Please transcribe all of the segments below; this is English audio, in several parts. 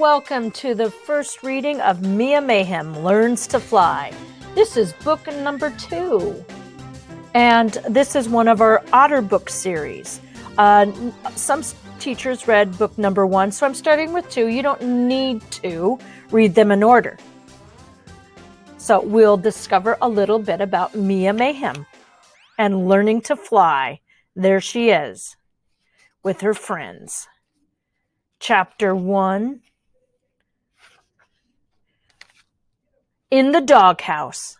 welcome to the first reading of Mia Mayhem Learns to Fly. This is book number 2, and this is one of our Otter book series. Some teachers read book number 1, so I'm starting with 2. You don't need to read them in order. So we'll discover a little bit about Mia Mayhem and learning to fly. There she is with her friends. Chapter 1. In the doghouse.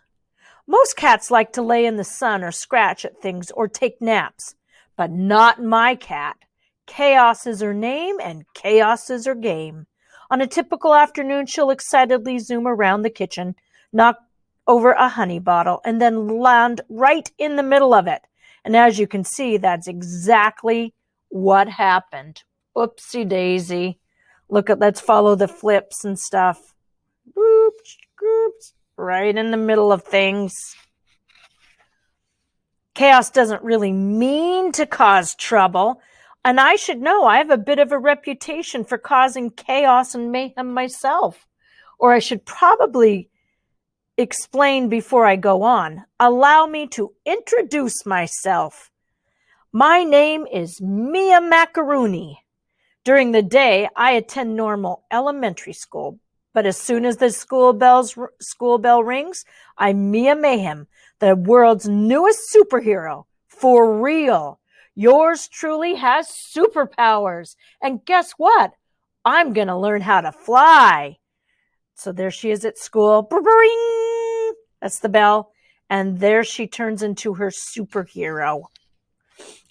Most cats like to lay in the sun or scratch at things or take naps, but not my cat. Chaos is her name and chaos is her game. On a typical afternoon, she'll excitedly zoom around the kitchen, knock over a honey bottle, and then land right in the middle of it. And as you can see, that's exactly what happened. Oopsie daisy. Let's follow the flips and stuff. Oops, oops, right in the middle of things. Chaos doesn't really mean to cause trouble. And I should know, I have a bit of a reputation for causing chaos and mayhem myself. Or I should probably explain before I go on. Allow me to introduce myself. My name is Mia Macaroni. During the day, I attend normal elementary school, but as soon as the school bell rings, I'm Mia Mayhem, the world's newest superhero. For real. Yours truly has superpowers. And guess what? I'm going to learn how to fly. So there she is at school. Bring! That's the bell. And there she turns into her superhero.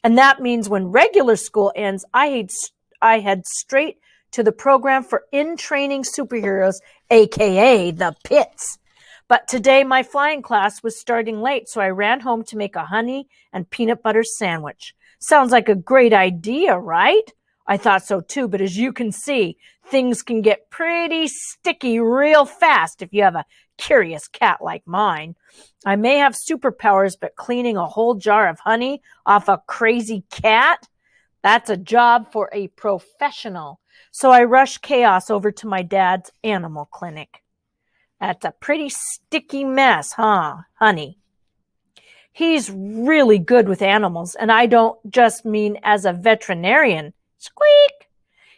And that means when regular school ends, I head straight to the program for in-training superheroes, aka the pits. But today my flying class was starting late, so I ran home to make a honey and peanut butter sandwich. Sounds like a great idea, right? I thought so too, but as you can see, things can get pretty sticky real fast if you have a curious cat like mine. I may have superpowers, but cleaning a whole jar of honey off a crazy cat? That's a job for a professional. So I rushed chaos over to my dad's animal clinic. That's a pretty sticky mess, huh, honey? He's really good with animals, and I don't just mean as a veterinarian. Squeak!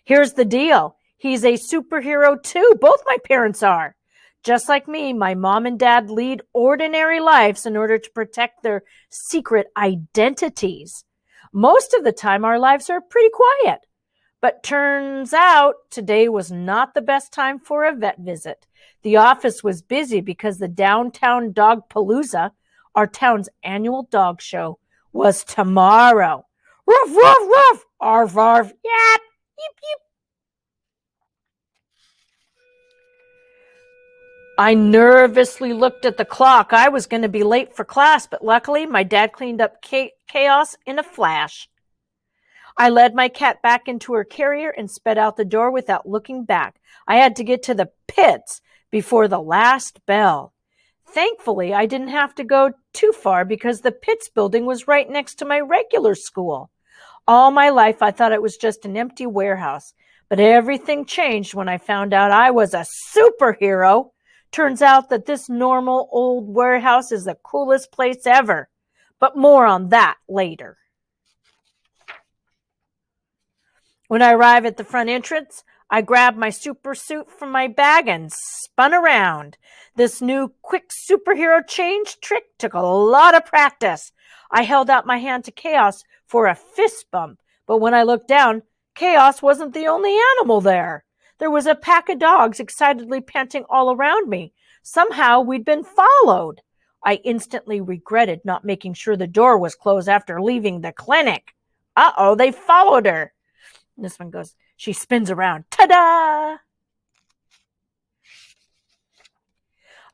Here's the deal. He's a superhero too. Both my parents are. Just like me, my mom and dad lead ordinary lives in order to protect their secret identities. Most of the time, our lives are pretty quiet. But turns out today was not the best time for a vet visit. The office was busy because the downtown Dog Palooza, our town's annual dog show, was tomorrow. Ruff, ruff, ruff! Arf, arf! Yap! Yip, yip! I nervously looked at the clock. I was going to be late for class, but luckily my dad cleaned up chaos in a flash. I led my cat back into her carrier and sped out the door without looking back. I had to get to the pits before the last bell. Thankfully, I didn't have to go too far because the pits building was right next to my regular school. All my life, I thought it was just an empty warehouse, but everything changed when I found out I was a superhero. Turns out that this normal old warehouse is the coolest place ever. But more on that later. When I arrived at the front entrance, I grabbed my super suit from my bag and spun around. This new quick superhero change trick took a lot of practice. I held out my hand to Chaos for a fist bump, but when I looked down, Chaos wasn't the only animal there. There was a pack of dogs excitedly panting all around me. Somehow we'd been followed. I instantly regretted not making sure the door was closed after leaving the clinic. Uh-oh, they followed her. And this one goes, she spins around. Ta-da!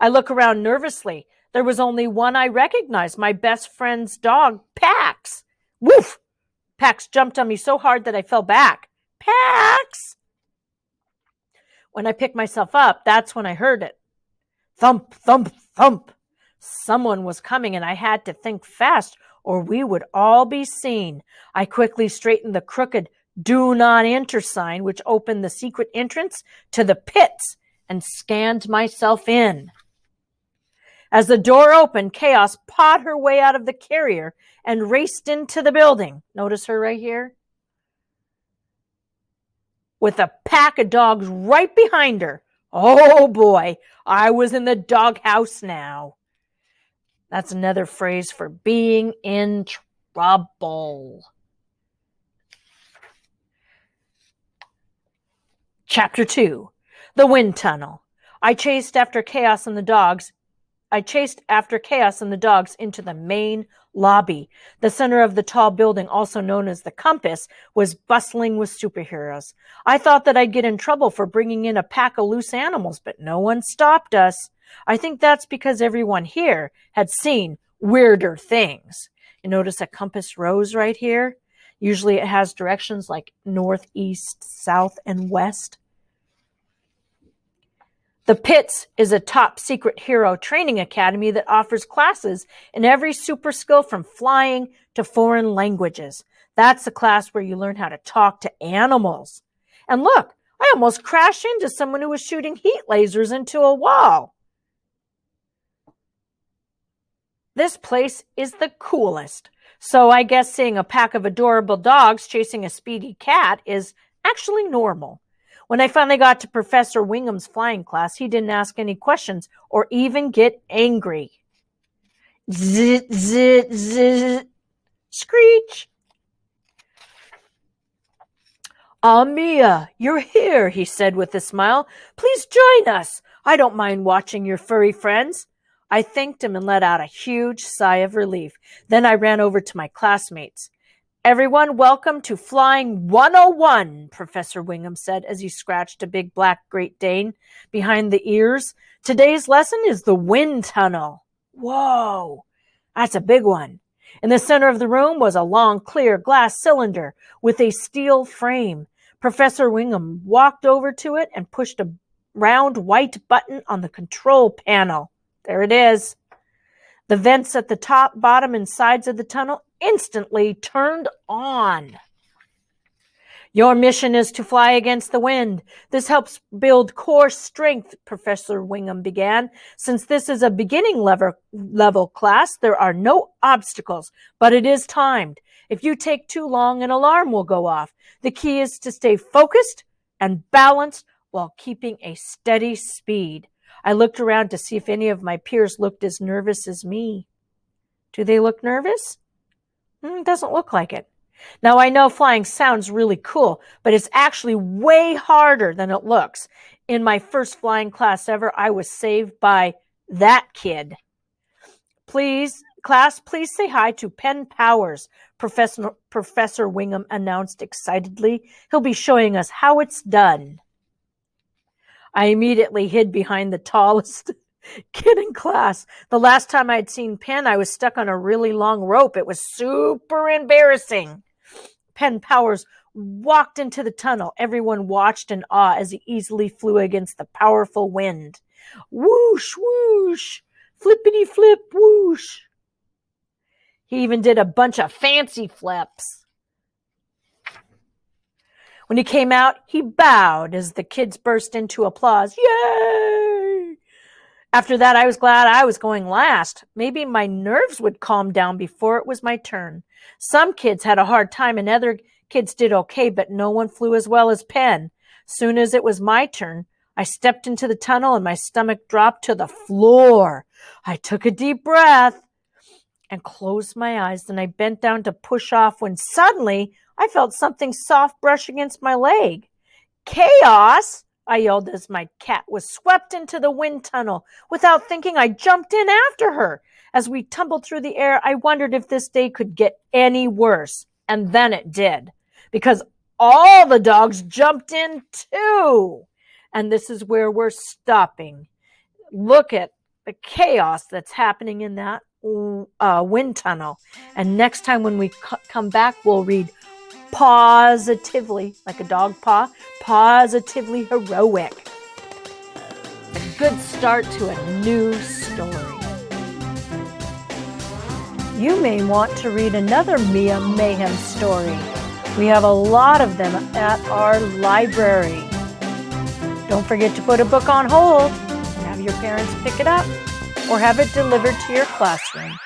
I look around nervously. There was only one I recognized, my best friend's dog, Pax. Woof! Pax jumped on me so hard that I fell back. Pax! When I picked myself up, that's when I heard it. Thump, thump, thump. Someone was coming and I had to think fast or we would all be seen. I quickly straightened the crooked "Do not enter" sign, which opened the secret entrance to the pits, and scanned myself in. As the door opened, Chaos pawed her way out of the carrier and raced into the building. Notice her right here? With a pack of dogs right behind her. Oh boy, I was in the doghouse now. That's another phrase for being in trouble. Chapter 2, The Wind Tunnel. I chased after Chaos and the dogs into the main lobby. The center of the tall building, also known as the Compass, was bustling with superheroes. I thought that I'd get in trouble for bringing in a pack of loose animals, but no one stopped us. I think that's because everyone here had seen weirder things. You notice a compass rose right here? Usually it has directions like north, east, south, and west. The Pits is a top secret hero training academy that offers classes in every super skill from flying to foreign languages. That's the class where you learn how to talk to animals. And look, I almost crashed into someone who was shooting heat lasers into a wall. This place is the coolest. So I guess seeing a pack of adorable dogs chasing a speedy cat is actually normal. When I finally got to Professor Wingham's flying class, he didn't ask any questions or even get angry. Zit, zit, zit. Screech. "Ah, Mia, you're here," he said with a smile. "Please join us. I don't mind watching your furry friends." I thanked him and let out a huge sigh of relief. Then I ran over to my classmates. "Everyone, welcome to Flying 101, Professor Wingham said as he scratched a big black Great Dane behind the ears. "Today's lesson is the wind tunnel." Whoa, that's a big one. In the center of the room was a long, clear glass cylinder with a steel frame. Professor Wingham walked over to it and pushed a round white button on the control panel. There it is. The vents at the top, bottom, and sides of the tunnel instantly turned on. "Your mission is to fly against the wind. This helps build core strength," Professor Wingham began. "Since this is a beginning level class, there are no obstacles, but it is timed. If you take too long, an alarm will go off. The key is to stay focused and balanced while keeping a steady speed." I looked around to see if any of my peers looked as nervous as me. Do they look nervous? Doesn't look like it. Now, I know flying sounds really cool, but it's actually way harder than it looks. In my first flying class ever, I was saved by that kid. Please say hi to Penn Powers," Professor Wingham announced excitedly. "He'll be showing us how it's done." I immediately hid behind the tallest kid in class. The last time I'd seen Penn, I was stuck on a really long rope. It was super embarrassing. Penn Powers walked into the tunnel. Everyone watched in awe as he easily flew against the powerful wind. Whoosh, whoosh, flippity flip, whoosh. He even did a bunch of fancy flips. When he came out, he bowed as the kids burst into applause. Yay! After that, I was glad I was going last. Maybe my nerves would calm down before it was my turn. Some kids had a hard time and other kids did okay, but no one flew as well as Penn. Soon as it was my turn, I stepped into the tunnel and my stomach dropped to the floor. I took a deep breath and closed my eyes. Then I bent down to push off when suddenly I felt something soft brush against my leg. "Chaos!" I yelled as my cat was swept into the wind tunnel. Without thinking, I jumped in after her. As we tumbled through the air, I wondered if this day could get any worse. And then it did, because all the dogs jumped in too. And this is where we're stopping. Look at the chaos that's happening in that wind tunnel. And next time when we come back, we'll read Positively, like a dog paw, Positively Heroic. A good start to a new story. You may want to read another Mia Mayhem story. We have a lot of them at our library. Don't forget to put a book on hold, have your parents pick it up, or have it delivered to your classroom.